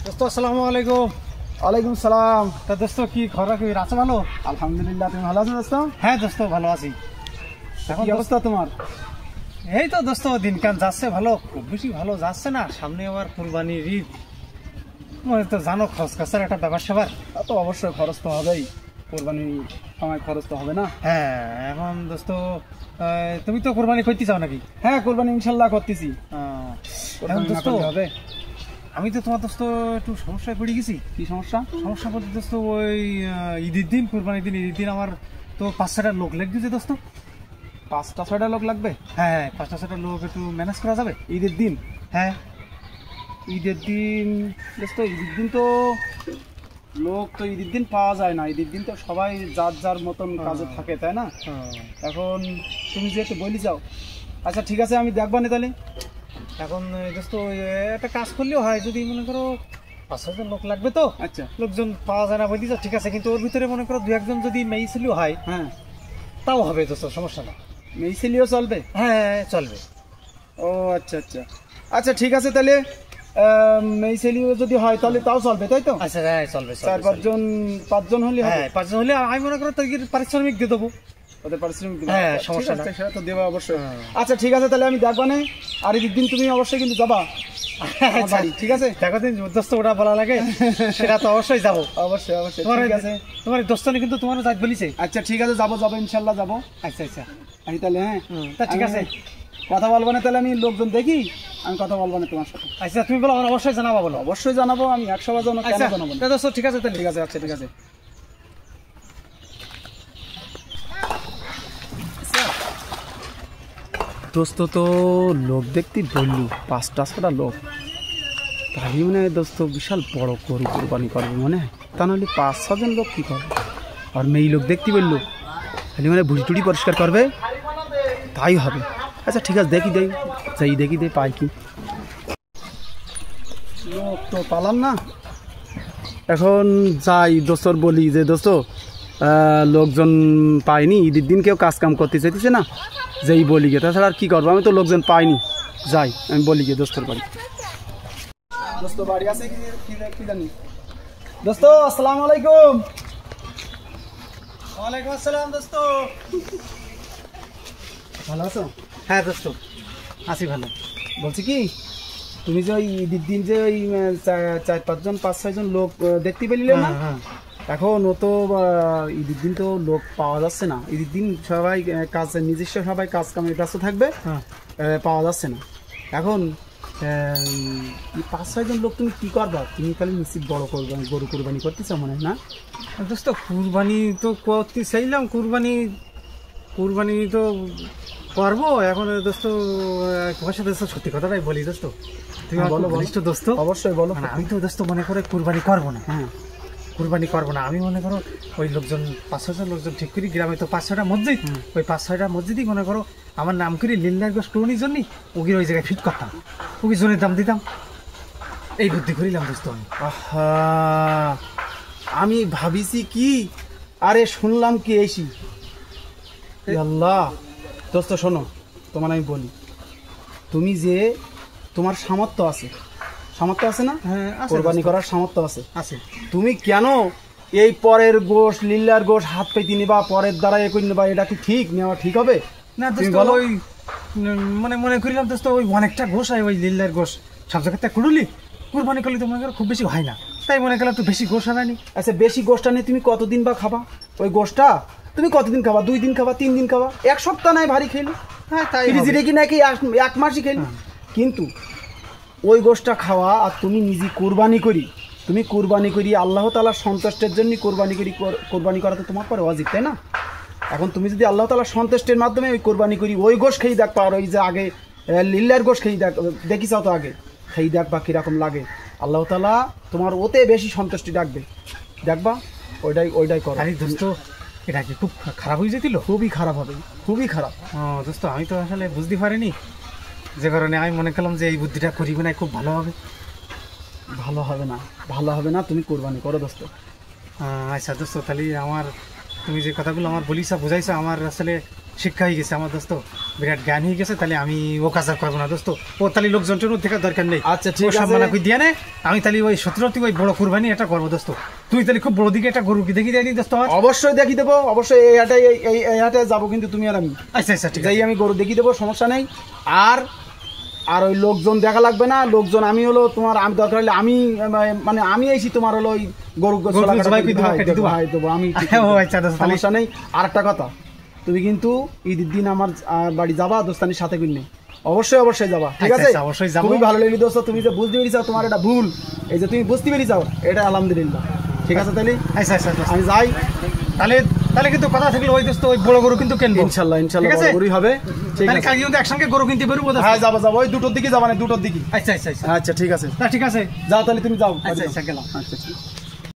দোস্ত আসসালামু আলাইকুম। ওয়ালাইকুম সালাম। তা দোস্ত কি খবর, কি আছে ভালো? আলহামদুলিল্লাহ, তুমি ভালো আছো দোস্ত? হ্যাঁ দোস্ত ভালো আছি। এখন কি অবস্থা তোমার? এই তো দোস্ত দিনকাল যাচ্ছে ভালো, খুব বেশি ভালো যাচ্ছে না। সামনে আবার কুরবানির ঈদ, তো জানো খরচ খরচার একটা ব্যাপার স্যাপার। তো অবশ্যই খরচ তো হবেই, কোরবানির সময় খরচ তো হবে না? হ্যাঁ এখন দোস্ত তুমি তো কোরবানি করতে চাও নাকি? হ্যাঁ, কোরবানি ইনশাল্লাহ করতেছি। এখন দোস্ত হবে, আমি তো তোমার দোস্ত একটু সমস্যায় পড়ে গেছি। কি সমস্যা? সমস্যা বলতে দোস্ত ওই ঈদের দিন, কোরবানির দিন, ঈদের দিন আমার তো 5-6টা লোক লেগেছে দোস্ত। 5-6টা লোক লাগবে? হ্যাঁ 5-6টা লোক একটু ম্যানেজ করা যাবে ঈদের দিন? হ্যাঁ ঈদের দিন দোস্ত, ঈদের দিন তো লোক তো ঈদের দিন পাওয়া যায় না। ঈদের দিন তো সবাই যার যার মতন কাজে থাকে, তাই না? এখন তুমি যেহেতু বলি যাও, আচ্ছা ঠিক আছে, আমি দেখবো না তাহলে। এখন দোস্ত একটা কাজ করলেও হয়, যদি মনে করো 5-6জন লোক লাগবে তো। আচ্ছা, লোকজন পাওয়া যায় না বলতে ঠিক আছে, কিন্তু ওর ভিতরে মনে করো 2-1জন যদি মেয়ে ছেলেও হয়, হ্যাঁ তাও হবে দোস্ত, সমস্যা না। মেয়ে ছেলেও চলবে? হ্যাঁ চলবে। ও আচ্ছা আচ্ছা আচ্ছা, ঠিক আছে তাহলে মেয়ে ছেলেও যদি হয় তাহলে তাও চলবে, তাই তো? আচ্ছা হ্যাঁ চলবে। 4-5জন হলে? হ্যাঁ 5জন হলে আমি মনে করো তাদের পারিশ্রমিক দিয়ে দেবো। ওদের পারিশ্রমিক দেবো? হ্যাঁ সমস্যা না, সেটা তো দেবো অবশ্যই। আচ্ছা ঠিক আছে, তাহলে আমি দেখবো না। আর ঈদের দিন তুমি অবশ্যই কিন্তু যাবা বাড়ি, ঠিক আছে? দেখো দিন দোস্ত ওটা বলা লাগে, সেটা তো অবশ্যই যাবো। অবশ্যই অবশ্যই, ঠিক আছে। তোমার দোস্ত কিন্তু তোমারও যাই বলিছে। আচ্ছা ঠিক আছে, যাবো যাবো ইনশাল্লাহ যাবো। আচ্ছা আচ্ছা আমি তাহলে, হ্যাঁ তা ঠিক আছে, কথা বলবো না তাহলে, আমি লোকজন দেখি, আমি কথা বলবো না তোমার সাথে। আচ্ছা তুমি বলো, আমার অবশ্যই জানাবো। বলো অবশ্যই জানাবো, আমি 100বার জানাবো, কেন জানাবো না? দোস্ত ঠিক আছে তাহলে। ঠিক আছে, আচ্ছা ঠিক আছে। দোস্ত তো লোক দেখতে বললু 5-6টা লোক, তাহলে মনে হয় দোস্ত বিশাল বড় গরু কোরবানি করবে মনে হয়। তা নাহলে 5-6জন লোক কী করবে? আর মেয়ে লোক দেখতে বললো, তাহলে মানে ভুড়ি টুড়ি পরিষ্কার করবে, তাই হবে। আচ্ছা ঠিক আছে, দেখি দেই পাই কি। লোক তো পালাম না, এখন যাই দোস্তর বলি যে দোস্ত লোকজন পাইনি, ঈদের দিন কেউ কাজ কাম করতে চাইতেছে না, যেই বলি গে, তাছাড়া আর কী করবো, আমি তো লোকজন পাইনি। যাই আমি বলি গে দোস্তর বাড়ি। দোস্ত বাড়ি আছে কি জানি? দোস্ত আসসালামু আলাইকুম। ওয়ালাইকুম আসসালাম দোস্ত। ভালো আছো? হ্যাঁ দোস্ত আছি ভালো। বলছি কি, তুমি যে ওই ঈদের দিন যে ওই 4-5জন লোক দেখতে পেলে না, এখন ও তো ঈদের দিন তো লোক পাওয়া যাচ্ছে না। ঈদের দিন সবাই নিজস্ব সবাই কাজ কামে ব্যস্ত থাকবে, পাওয়া যাচ্ছে না। এখন 5-6জন লোক তুমি কি করবা? তুমি তাহলে নিশ্চিত বড় গরু কোরবানি করতে চাও মনে হয় না? দোস্ত কুরবানি তো করতে চাইলাম, কুরবানি তো করবো এখন দোস্ত। তোমার সাথে সত্যি কথাটাই বলি দোস্ত, তুমি বলো বলিষ্ঠ দোস্ত। অবশ্যই বলো। আমি তো দোস্ত মনে করে কুরবানি করবো না। হ্যাঁ কুরবানি করবো না, আমি মনে করো ওই লোকজন 5-6জন লোকজন ঠিক করি, গ্রামে তো 5-6টা মসজিদ, ওই 5-6টা মসজিদই মনে করো আমার নাম করি লিল্লার গোশ টোনির জন্যই ওকে ওই জায়গায় ফিট করতাম, ওকে জনের দাম দিতাম, এই বুদ্ধি করিলাম দোস্ত আমি। আমি ভাবিছি কি, আরে শুনলাম কি এসি আল্লাহ। দোস্ত শোনো, তোমার আমি বলি, তুমি যে তোমার সামর্থ্য আছে না? হ্যাঁ কোরবানি করার সামর্থ্য আছে। তুমি কেন এই পরের গোশ, লিল্লার গোশ হাত পেতে নিবা, পরের দ্বারা এ করে নেবা? এটা কি ঠিক? নেওয়া ঠিক হবে না দোস্ত? ওই মনে করিলাম দোস্ত ওই অনেকটা গোশ হয়, ওই লিল্লার গোশ সব জায়গাতে কুড়ুলি, কুরবানি করলে তো মনে করো খুব বেশি হয় না, তাই মনে করলাম তো বেশি গোশ হবে না। আচ্ছা বেশি গোশটা নিয়ে তুমি কতদিন বা খাবা? ওই গোশটা তুমি কতদিন খাবা? 2 দিন খাবা, 3 দিন খাবা, 1 সপ্তাহ নাই ভারী খেলে? হ্যাঁ তাই রেখি নাকি 1 মাসই খেলি? কিন্তু ওই গোশটা খাওয়া আর তুমি নিজে কোরবানি করি আল্লাহ তাআলার সন্তুষ্টের জন্য কোরবানি করা তো তোমার পরে ওয়াজিব, তাই না? এখন তুমি যদি আল্লাহ তাআলার সন্তুষ্টের মাধ্যমে ওই কোরবানি করি ওই গোশ খেয়ে দেখবা, আর ওই যে আগে লিল্লার গোশ খেয়ে দেখি চাও তো আগে খেয়ে দেখবা কীরকম লাগে, আল্লাহ তাআলা তোমার ওতে বেশি সন্তুষ্টি দেখবা, ওইটাই করো। আরে দোস্ত এটা কি খুব খারাপ হয়ে যেছিল? খুবই খারাপ হবে, খুবই খারাপ। ও দোস্ত আমি তো আসলে বুঝতে পারিনি, যে কারণে আমি মনে করলাম যে এই বুদ্ধিটা করিব না, খুব ভালো হবে। ভালো হবে না তুমি কোরবানি করো দোস্ত। আচ্ছা দোস্ত, তাহলে আমার তুমি যে কথাগুলো আমার বলিস বোঝাইছো আমার আসলে শিক্ষা হয়ে গেছে আমার দোস্ত, বিরাট জ্ঞান হয়ে গেছে। তাহলে আমি ও কাজ আর করবো না দোস্ত। ও তাহলে লোকজন দেখার দরকার নেই। আচ্ছা, ঠিক ও আছে। সম্মান কই দিয়ে নে, আমি তাহলে ওই 17টি ওই বড় কুরবানি এটা করবো দোস্ত। তুই তাহলে খুব বড় দিকে একটা গরু কি দেখি দেয় দোস্ত আমার। অবশ্যই দেখি দেবো, অবশ্যই এই হাটে যাবো কিন্তু তুমি আর আমি। আচ্ছা আচ্ছা ঠিক আছে। যাই আমি গরু দেখি দেবো, সমস্যা নেই। আর আর ওই লোকজন দেখা লাগবে না। লোকজন আমি হলো তোমার, আমি দরকার হলে আমি মানে আমি এসি তোমার হলো ওই গরু জবাই করে দেবো, কেটে দেবো। দেবো আমি। ও আচ্ছা দোস্ত, তাহলে সমস্যা নেই। আর একটা কথা, তুমি কিন্তু ঈদের দিন আমার বাড়ি যাবা দোস্তানির সাথে কিনে, অবশ্যই অবশ্যই যাবা, ঠিক আচ্ছা, আছে? আচ্ছা, অবশ্যই যাবো। খুবই ভালো লাগলো দোস্ত, তুমি যে বুঝতে পেরেছো তোমার এটা ভুল, এই যে তুমি বুঝতে পেরেছো এটা আলহামদুলিল্লাহ। ঠিক আছে তাহলে আচ্ছা আচ্ছা দোস্ত, আমি যাই। তাহলে তাহলে কিন্তু কথা থাকলো ওই দোস্ত ওই বড় গরু কিন্তু কিনবো ইনশাল্লাহ ইনশাল্লাহ ঠিক আছে? বড় গরুই হবে। ঠিক তাহলে আছে, কালকে কিন্তু একসঙ্গে গরু কিনতে পারবো দোস্ত। হ্যাঁ যাবো যাবো, ওই 2টোর দিকে যাবা না, 2টোর দিকে। আচ্ছা আচ্ছা আচ্ছা আচ্ছা ঠিক আছে, না ঠিক আছে। যাও তাহলে তুমি যাও। আচ্ছা আচ্ছা গেলাম। আচ্ছা আচ্ছা।